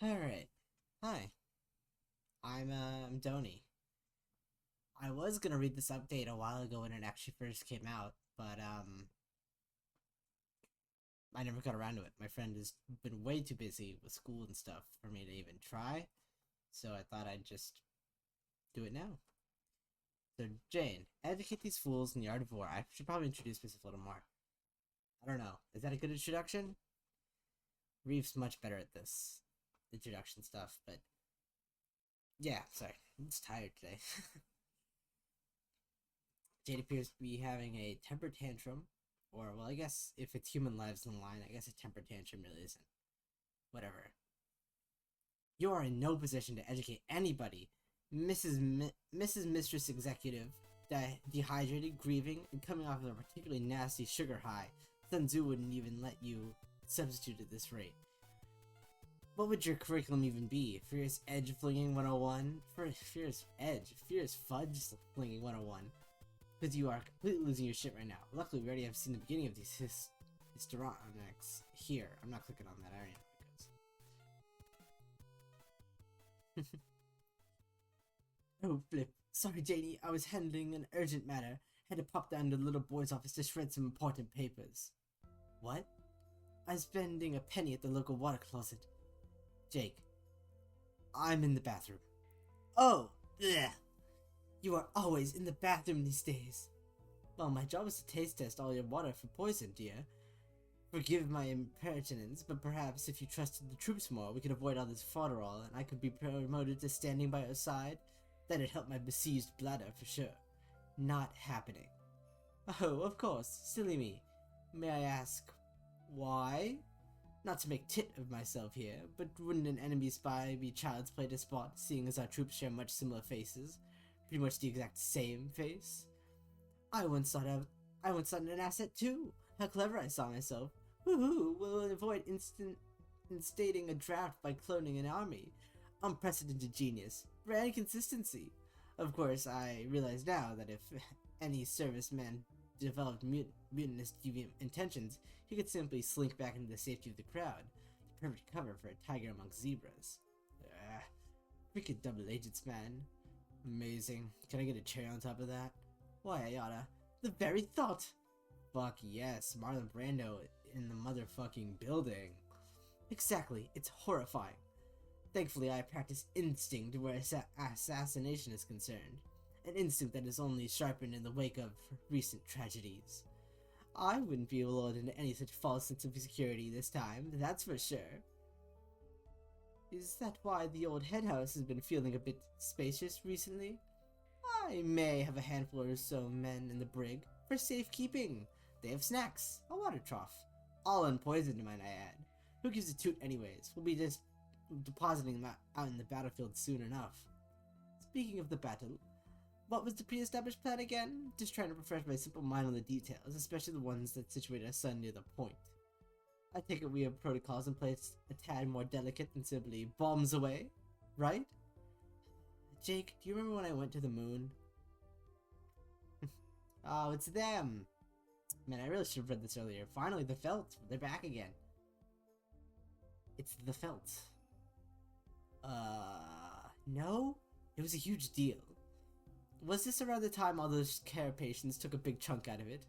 Alright. Hi. I'm Doney. I was gonna read this update a while ago when it actually first came out, but I never got around to it. My friend has been way too busy with school and stuff for me to even try, so I thought I'd just do it now. So Jane, educate these fools in the art of war. I should probably introduce myself a little more. I don't know. Is that a good introduction? Reeve's much better at this introduction stuff, but yeah, sorry. I'm just tired today. Jade appears to be having a temper tantrum, or, well, I guess if it's human lives on the line, I guess a temper tantrum really isn't. Whatever. You are in no position to educate anybody. Mrs. Mistress Executive, dehydrated, grieving, and coming off of a particularly nasty sugar high. Sun Tzu wouldn't even let you substitute at this rate. What would your curriculum even be? Fierce Edge Flinging 101? Fierce Fudge Flinging 101? Because you are completely losing your shit right now. Luckily, we already have seen the beginning of these histrionics here. I'm not clicking on that, I already know because... Oh, flip. Sorry, Janie. I was handling an urgent matter. Had to pop down to the little boy's office to shred some important papers. What? I'm spending a penny at the local water closet. Jake. I'm in the bathroom. Oh! Blech. You are always in the bathroom these days. Well, my job is to taste test all your water for poison, dear. Forgive my impertinence, but perhaps if you trusted the troops more, we could avoid all this fodderall, and I could be promoted to standing by your side. That'd help my besieged bladder for sure. Not happening. Oh, of course, silly me. May I ask, why? Not to make tit of myself here, but wouldn't an enemy spy be child's play to spot, seeing as our troops share much similar faces? Pretty much the exact same face. I once thought an asset too. How clever I saw myself. Woohoo! We'll avoid instating a draft by cloning an army. Unprecedented genius. Brand consistency. Of course, I realize now that if any serviceman developed mutinous deviant intentions, he could simply slink back into the safety of the crowd. The perfect cover for a tiger amongst zebras. Freaking double agents, man. Amazing. Can I get a chair on top of that? Why, I oughta. The very thought! Fuck yes, Marlon Brando in the motherfucking building. Exactly, it's horrifying. Thankfully, I practice instinct where assassination is concerned. An instinct that is only sharpened in the wake of recent tragedies. I wouldn't be lulled into any such false sense of security this time, that's for sure. Is that why the old head house has been feeling a bit spacious recently? I may have a handful or so men in the brig for safekeeping. They have snacks, a water trough, all unpoisoned, might I add. Who gives a toot anyways? We'll be just depositing them out in the battlefield soon enough. Speaking of the battle, what was the pre-established plan again? Just trying to refresh my simple mind on the details, especially the ones that situate our sun near the point. I take it we have protocols in place a tad more delicate than simply bombs away, right? Jake, do you remember when I went to the moon? Oh, it's them! Man, I really should have read this earlier. Finally, the Felt. They're back again. It's the Felt. No? It was a huge deal. Was this around the time all those carapations took a big chunk out of it?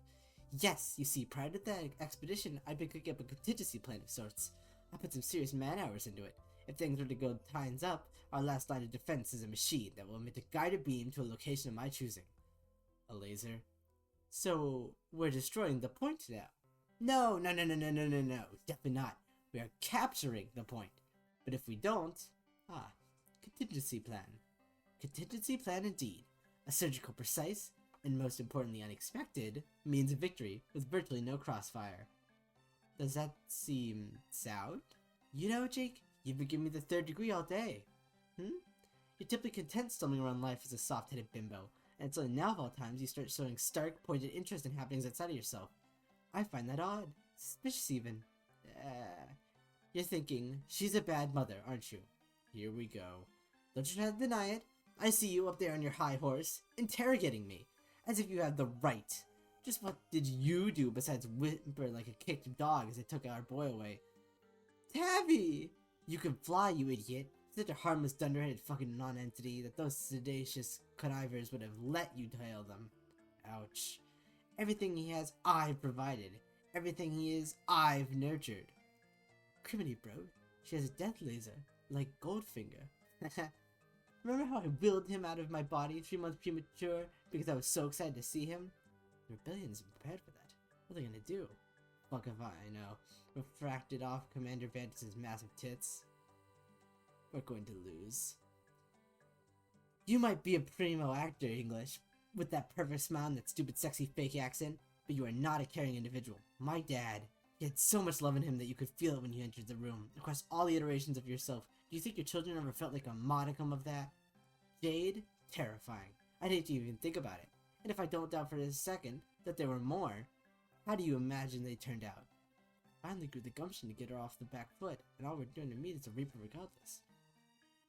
Yes, you see, prior to that expedition, I'd been cooking up a contingency plan of sorts. I put some serious man-hours into it. If things were to go tines up, our last line of defense is a machine that will emit a guided beam to a location of my choosing. A laser? So, we're destroying the point now? No, definitely not. We are capturing the point. But if we don't... contingency plan. Contingency plan indeed. A surgical precise, and most importantly unexpected, means of victory with virtually no crossfire. Does that seem sound? You know, Jake, you've been giving me the third degree all day. You're typically content stumbling around life as a soft-headed bimbo, and it's only now of all times you start showing stark, pointed interest in happenings outside of yourself. I find that odd. Suspicious even. You're thinking, she's a bad mother, aren't you? Here we go. Don't you try to deny it. I see you up there on your high horse, interrogating me, as if you had the right. Just what did you do besides whimper like a kicked dog as I took our boy away? Tabby! You can fly, you idiot. Such a harmless, dunderheaded fucking non-entity that those sedacious connivers would have let you tail them. Ouch. Everything he has, I've provided. Everything he is, I've nurtured. Criminy, bro. She has a death laser, like Goldfinger. Remember how I willed him out of my body 3 months premature because I was so excited to see him? The rebellion isn't prepared for that. What are they gonna do? Fuck if I know. Refracted off Commander Vantis' massive tits. We're going to lose. You might be a primo actor, English, with that perfect smile and that stupid sexy fake accent, but you are not a caring individual. My dad, he had so much love in him that you could feel it when you entered the room. Across all the iterations of yourself, do you think your children ever felt like a modicum of that? Jade? Terrifying. I'd hate to even think about it. And if I don't doubt for a second that there were more, how do you imagine they turned out? Finally grew the gumption to get her off the back foot, and all we're doing to meet is a reaper regardless.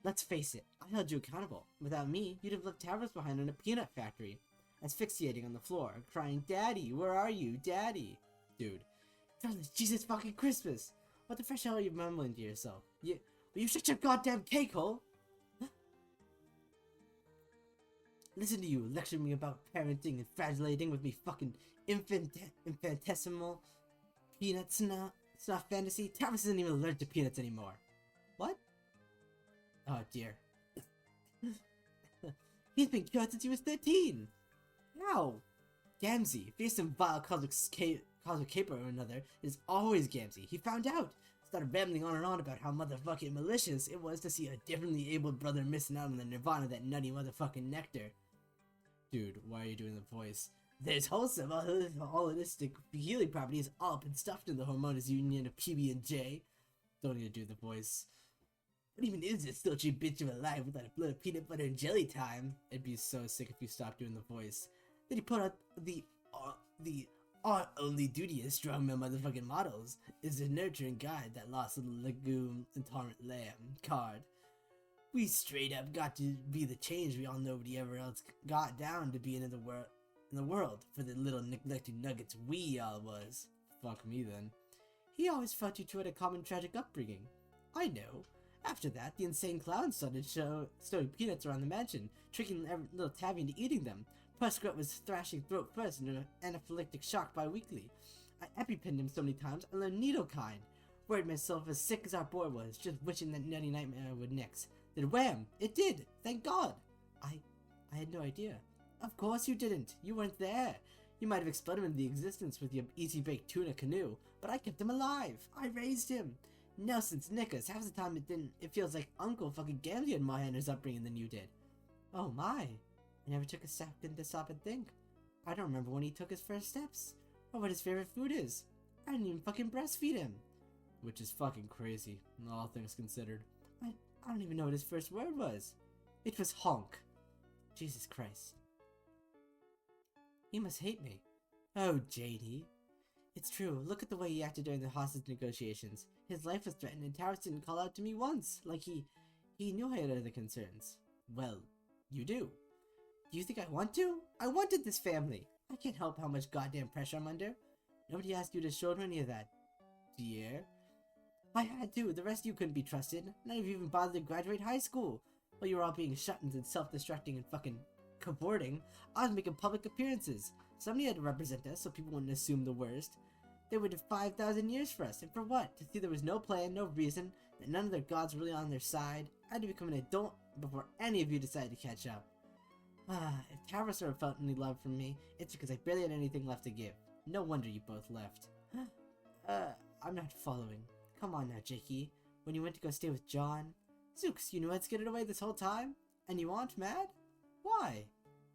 Let's face it, I held you accountable. Without me, you'd have left Tavros behind in a peanut factory, asphyxiating on the floor, crying, "Daddy, where are you, Daddy?" Dude, Charles, Jesus fucking Christmas! What the fresh hell are you mumbling to yourself? Will you shut your goddamn cake hole? Listen to you lecturing me about parenting and fragilating with me fucking infinitesimal peanuts now. It's not fantasy. Tavros isn't even allergic to peanuts anymore. What? Oh dear. He's been cured since he was 13! How? Gamzee, face some vile cosmic caper or another, is always Gamzee. He found out! Started rambling on and on about how motherfucking malicious it was to see a differently abled brother missing out on the nirvana of that nutty motherfucking nectar. Dude, why are you doing the voice? There's wholesome, holistic healing properties all up and stuffed in the hormonous union of PB&J. Don't need to do the voice. What even is this sultry bitch of a life without a blood of peanut butter and jelly time? It'd be so sick if you stopped doing the voice. Then he put out our only duty as strong male motherfucking models is to nurture and guide that lost little legume intolerant lamb card. We straight up got to be the change we all nobody ever else got down to being in the world for the little neglected nuggets we all was. Fuck me then. He always felt you two had a common tragic upbringing. I know. After that, the insane clown started stowing peanuts around the mansion, tricking little Tabby into eating them. Puskrat was thrashing throat first in an anaphylactic shock bi-weekly. I epipinned him so many times I learned needle kind. Worried myself as sick as our boy was, just wishing that nutty nightmare would nix. Then wham! It did! Thank God! I had no idea. Of course you didn't. You weren't there. You might have exploded into existence with your easy-baked tuna canoe, but I kept him alive. I raised him. Nelson's knickers. Half the time it feels like Uncle fucking Gamzee had more in his upbringing than you did. Oh my. I never took a second to stop and think. I don't remember when he took his first steps, or what his favorite food is. I didn't even fucking breastfeed him. Which is fucking crazy, all things considered. I don't even know what his first word was. It was honk. Jesus Christ. He must hate me. Oh, JD. It's true. Look at the way he acted during the hostage negotiations. His life was threatened and Towers didn't call out to me once. Like he knew I had other concerns. Well, you do. Do you think I want to? I wanted this family. I can't help how much goddamn pressure I'm under. Nobody asked you to shoulder any of that, dear. I had to. The rest of you couldn't be trusted. None of you even bothered to graduate high school. While you were all being shut-ins and self-destructing and fucking cavorting, I was making public appearances. Somebody had to represent us so people wouldn't assume the worst. They waited 5,000 years for us, and for what? To see there was no plan, no reason, that none of their gods were really on their side. I had to become an adult before any of you decided to catch up. If Tavros ever felt any love from me, it's because I barely had anything left to give. No wonder you both left. I'm not following. Come on now, Jakey. When you went to go stay with John? Zooks, you knew I'd scared it away this whole time? And you aren't mad? Why?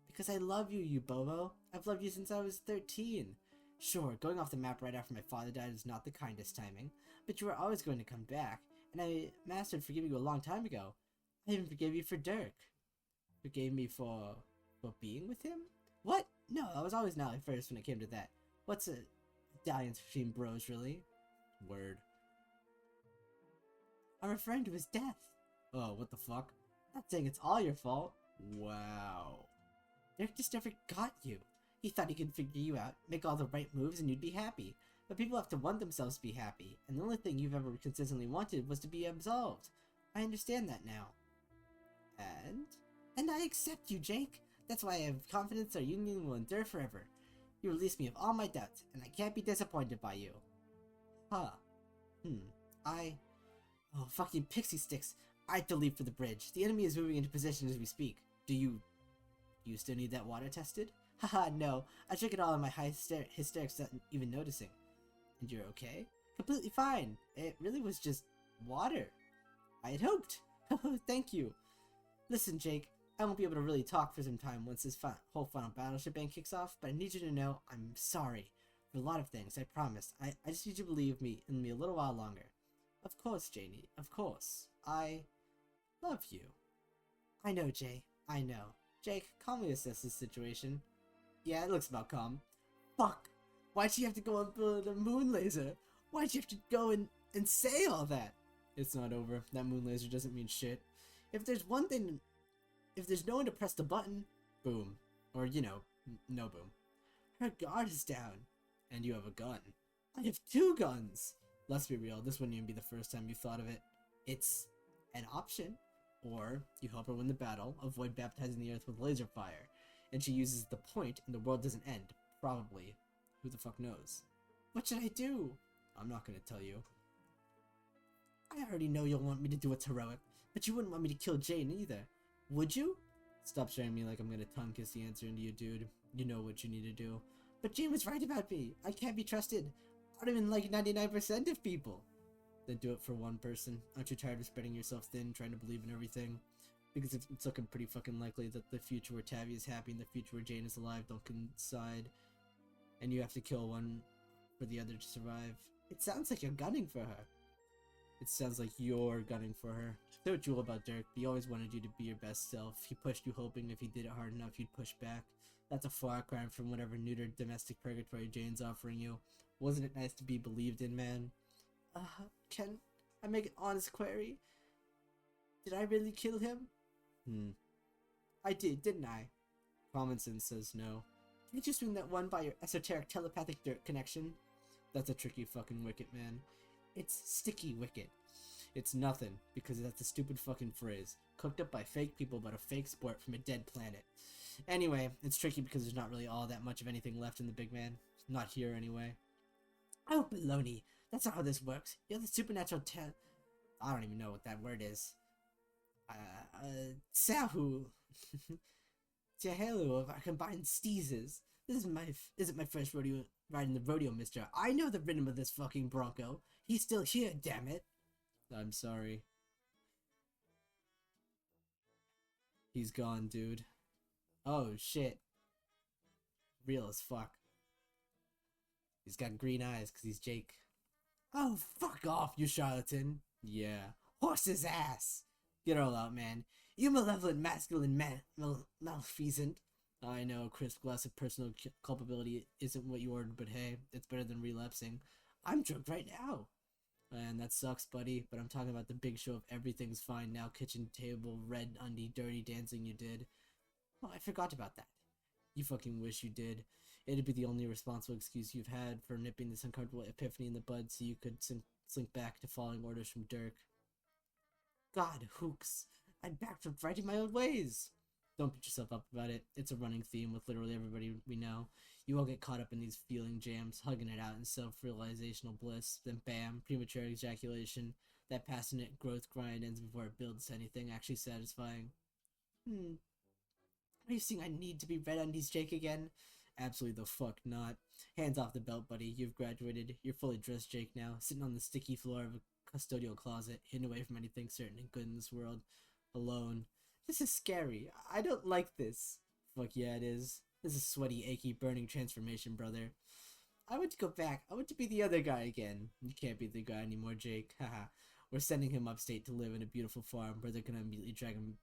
Because I love you, you bobo. I've loved you since I was 13. Sure, going off the map right after my father died is not the kindest timing, but you were always going to come back, and I mastered forgiving you a long time ago. I even forgave you for Dirk. Forgave me for being with him? What? No, I was always Nally first when it came to that. What's a dalliance between bros, really? Word. I'm referring to his death. Oh, what the fuck? Not saying it's all your fault. Wow. Dirk just never got you. He thought he could figure you out, make all the right moves, and you'd be happy. But people have to want themselves to be happy, and the only thing you've ever consistently wanted was to be absolved. I understand that now. And I accept you, Jake. That's why I have confidence our union will endure forever. You release me of all my doubts, and I can't be disappointed by you. Huh. Oh, fucking pixie sticks. I have to leave for the bridge. The enemy is moving into position as we speak. Do you still need that water tested? Haha, no. I drank it all in my high hysterics without even noticing. And you're okay? Completely fine. It really was just water. I had hoped. Thank you. Listen, Jake, I won't be able to really talk for some time once this whole final battleship ban kicks off, but I need you to know I'm sorry for a lot of things, I promise. I just need you to believe me in me a little while longer. Of course, Janie, of course. I love you. I know, Jay, I know. Jake, calmly assess this situation. Yeah, it looks about calm. Fuck! Why'd you have to go and build a moon laser? Why'd you have to go and say all that? It's not over. That moon laser doesn't mean shit. If there's no one to press the button, boom. Or, you know, no boom. Her guard is down. And you have a gun. I have 2 guns! Let's be real, this wouldn't even be the first time you thought of it. It's an option. Or, you help her win the battle, avoid baptizing the earth with laser fire, and she uses the point and the world doesn't end. Probably. Who the fuck knows? What should I do? I'm not gonna tell you. I already know you'll want me to do what's heroic, but you wouldn't want me to kill Jane either. Would you? Stop staring at me like I'm gonna tongue kiss the answer into you, dude. You know what you need to do. But Jane was right about me. I can't be trusted. I don't even like 99% of people. Then do it for one person. Aren't you tired of spreading yourself thin, trying to believe in everything? Because it's looking pretty fucking likely that the future where Tavi is happy and the future where Jane is alive don't coincide. And you have to kill one for the other to survive. It sounds like you're gunning for her. It sounds like you're gunning for her. So Jewel about Dirk, he always wanted you to be your best self. He pushed you hoping if he did it hard enough you'd push back. That's a far cry from whatever neutered domestic purgatory Jane's offering you. Wasn't it nice to be believed in, man? Can I make an honest query? Did I really kill him? I did, didn't I? Common sense says no. Can't you swing that one by your esoteric telepathic dirt connection? That's a tricky fucking wicket, man. It's sticky wicket. It's nothing, because that's a stupid fucking phrase. Cooked up by fake people about a fake sport from a dead planet. Anyway, it's tricky because there's not really all that much of anything left in the big man. Not here, anyway. Oh, baloney. That's not how this works. You're the supernatural I don't even know what that word is. Sahu. Tehelu of our combined steezes. This isn't my first rodeo riding the rodeo, mister. I know the rhythm of this fucking bronco. He's still here, damn it. I'm sorry. He's gone, dude. Oh, shit. Real as fuck. He's got green eyes because he's Jake. Oh, fuck off, you charlatan. Yeah. Horse's ass. Get all out, man. You malevolent, masculine, malfeasant. I know a crisp glass of personal culpability isn't what you ordered, but hey, it's better than relapsing. I'm drunk right now. And that sucks, buddy, but I'm talking about the big show of everything's fine now, kitchen table, red undie, dirty dancing you did. Oh, I forgot about that. You fucking wish you did. It'd be the only responsible excuse you've had for nipping this uncomfortable epiphany in the bud so you could slink back to following orders from Dirk. God, hooks. I'm back from fighting my own ways. Don't beat yourself up about it. It's a running theme with literally everybody we know. You all get caught up in these feeling jams, hugging it out in self-realizational bliss. Then bam, premature ejaculation. That passionate growth grind ends before it builds to anything actually satisfying. Are you saying I need to be red undies Jake again? Absolutely the fuck not. Hands off the belt, buddy. You've graduated. You're fully dressed Jake now, sitting on the sticky floor of a custodial closet, hidden away from anything certain and good in this world. Alone. This is scary. I don't like this. Fuck yeah, it is. This is sweaty, achy, burning transformation, brother. I want to go back. I want to be the other guy again. You can't be the guy anymore, Jake. Haha. We're sending him upstate to live in a beautiful farm where they're gonna immediately drag him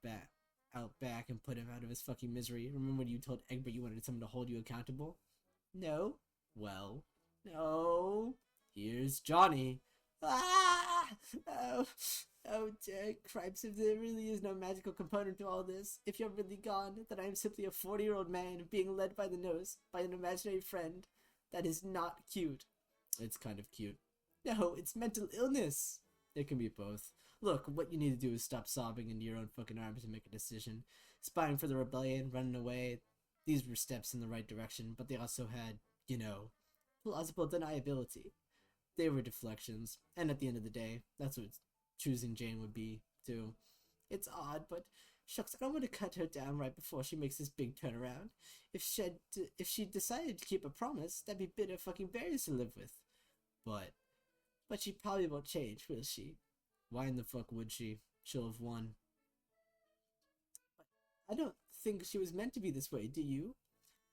out back and put him out of his fucking misery. Remember when you told Egbert you wanted someone to hold you accountable? No? Well, no. Here's Johnny. Ah! Oh, Dirk, cripes, if there really is no magical component to all this, if you're really gone, then I am simply a 40-year-old man being led by the nose by an imaginary friend. That is not cute. It's kind of cute. No, it's mental illness. It can be both. Look, what you need to do is stop sobbing into your own fucking arms and make a decision. Spying for the rebellion, running away. These were steps in the right direction, but they also had, plausible deniability. They were deflections, and at the end of the day, that's what choosing Jane would be, too. It's odd, but shucks, I don't want to cut her down right before she makes this big turnaround. If she decided to keep a promise, that'd be bitter fucking berries to live with. But she probably won't change, will she? Why in the fuck would she? She'll have won. But I don't think she was meant to be this way, do you?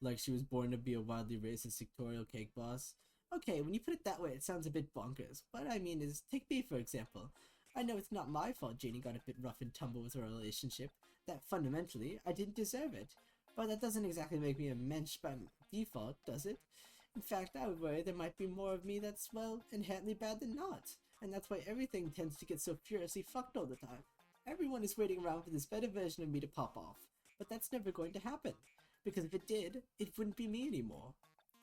Like she was born to be a wildly racist sectorial cake boss? Okay, when you put it that way, it sounds a bit bonkers. What I mean is, take me for example. I know it's not my fault Janie got a bit rough and tumble with her relationship, that fundamentally, I didn't deserve it. But that doesn't exactly make me a mensch by default, does it? In fact, I would worry there might be more of me that's, well, inherently bad than not. And that's why everything tends to get so furiously fucked all the time. Everyone is waiting around for this better version of me to pop off. But that's never going to happen. Because if it did, it wouldn't be me anymore.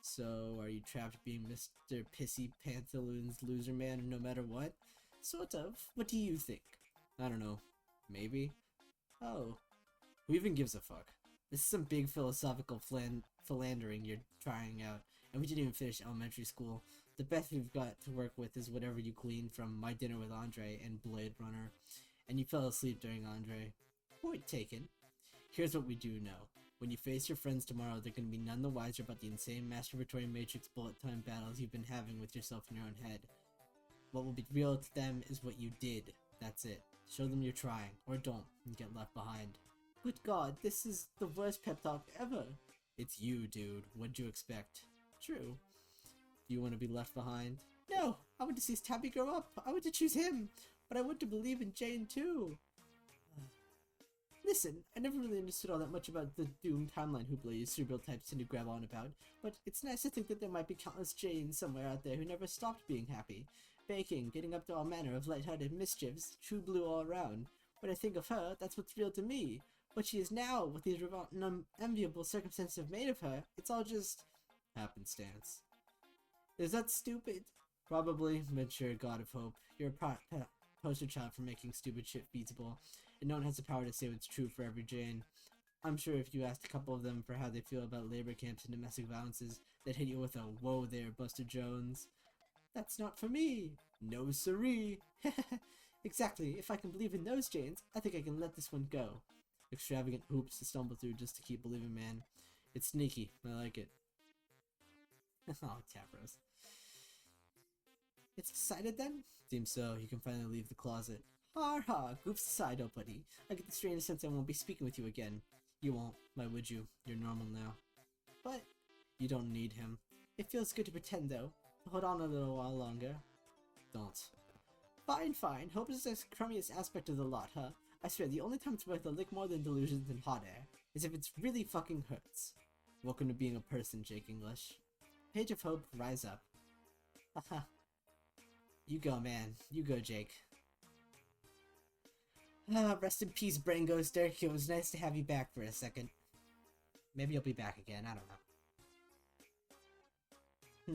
So, are you trapped being Mr. Pissy Pantaloon's loser man no matter what? Sort of. What do you think? I don't know. Maybe? Oh. Who even gives a fuck? This is some big philosophical philandering you're trying out, and we didn't even finish elementary school. The best we've got to work with is whatever you gleaned from My Dinner with Andre and Blade Runner, and you fell asleep during Andre. Point taken. Here's what we do know. When you face your friends tomorrow, they're going to be none the wiser about the insane masturbatory matrix bullet time battles you've been having with yourself in your own head. What will be real to them is what you did. That's it. Show them you're trying, or don't, and get left behind. Good God, this is the worst pep talk ever. It's you, dude. What'd you expect? True. Do you want to be left behind? No! I want to see Tabby grow up. I want to choose him. But I want to believe in Jane, too. Listen, I never really understood all that much about the doomed timeline hoopla you cerebral types tend to grab on about, but it's nice to think that there might be countless Janes somewhere out there who never stopped being happy. Baking, getting up to all manner of light-hearted mischiefs, true blue all around. When I think of her, that's what's real to me. What she is now, what these remote and unenviable circumstances have made of her, it's all just happenstance. Is that stupid? Probably, but you're a god of hope. You're a poster child for making stupid shit feasible, and no one has the power to say what's true for every Jane. I'm sure if you asked a couple of them for how they feel about labor camps and domestic violences, they'd hit you with a "whoa there, Buster Jones." That's not for me. No siree. Exactly. If I can believe in those Janes, I think I can let this one go. Extravagant hoops to stumble through just to keep believing, man. It's sneaky. I like it. Oh, Tavros. It's decided then? Seems so. You can finally leave the closet. Har ha, goofs aside, oh buddy. I get the strange sense I won't be speaking with you again. You won't. Why would you? You're normal now. But you don't need him. It feels good to pretend, though. Hold on a little while longer. Don't. Fine, fine. Hope is the crummiest aspect of the lot, huh? I swear, the only time it's worth a lick more than delusions and hot air is if it's really fucking hurts. Welcome to being a person, Jake English. Page of Hope, rise up. Haha. You go, man. You go, Jake. Rest in peace, Brain Ghoster. It was nice to have you back for a second. Maybe you'll be back again, I don't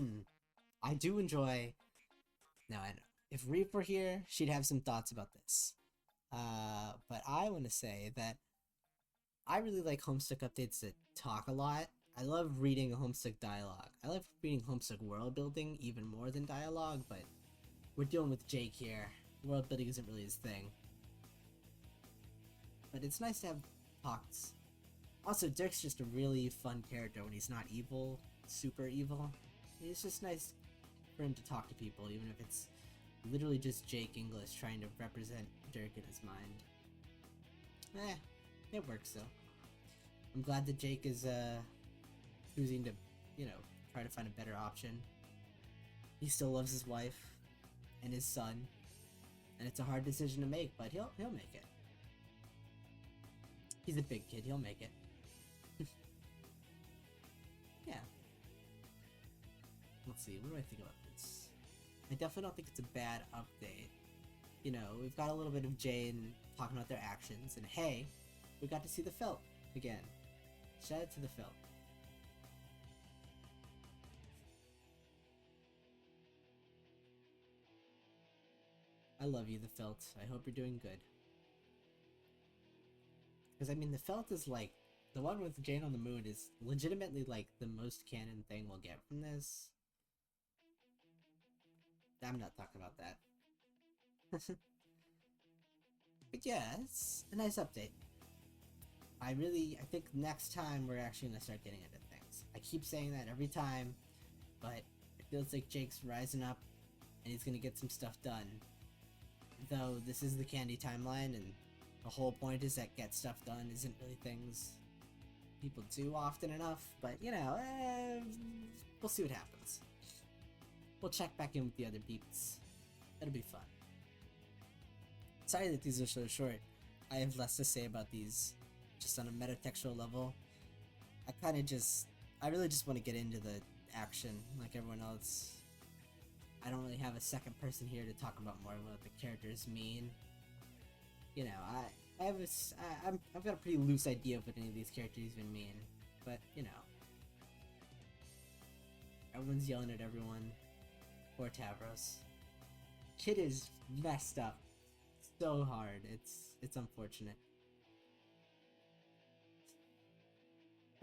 know. I do enjoy... Now, I know. If Reef were here, she'd have some thoughts about this. But I want to say that I really like Homestuck updates that talk a lot. I love reading Homestuck dialogue. I love reading Homestuck world building even more than dialogue, but we're dealing with Jake here. World building isn't really his thing. But it's nice to have talks. Also, Dirk's just a really fun character when he's not evil, super evil. It's just nice for him to talk to people, even if it's literally just Jake English trying to represent Dirk in his mind. It works though. I'm glad that Jake is choosing to, try to find a better option. He still loves his wife and his son, and it's a hard decision to make, but he'll make it. He's a big kid, he'll make it. Yeah. Let's see, what do I think about this? I definitely don't think it's a bad update. We've got a little bit of Jane talking about their actions, and hey, we got to see the felt again. Shout out to the felt. I love you, the Felt. I hope you're doing good. Because, I mean, the Felt is like... The one with Jane on the Moon is legitimately, like, the most canon thing we'll get from this. I'm not talking about that. But yeah, it's a nice update. I think next time we're actually gonna start getting into things. I keep saying that every time, but it feels like Jake's rising up and he's gonna get some stuff done. Though this is the Candy timeline, and the whole point is that get stuff done isn't really things people do often enough, but you know, we'll see what happens. We'll check back in with the other peeps. It'll be fun. Sorry that these are so short. I have less to say about these, just on a metatextual level. I really just want to get into the action like everyone else. I don't really have a second person here to talk about more what the characters mean. You know, I've got a pretty loose idea of what any of these characters even mean, but you know, everyone's yelling at everyone. Poor Tavros. Kid is messed up so hard. It's unfortunate.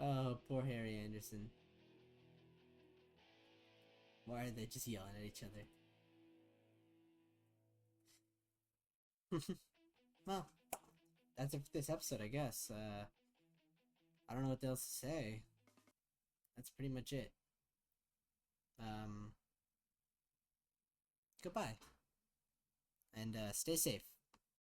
Oh, poor Harry Anderson. Why are they just yelling at each other? Well, that's it for this episode, I guess. I don't know what else to say. That's pretty much it. Goodbye. And stay safe.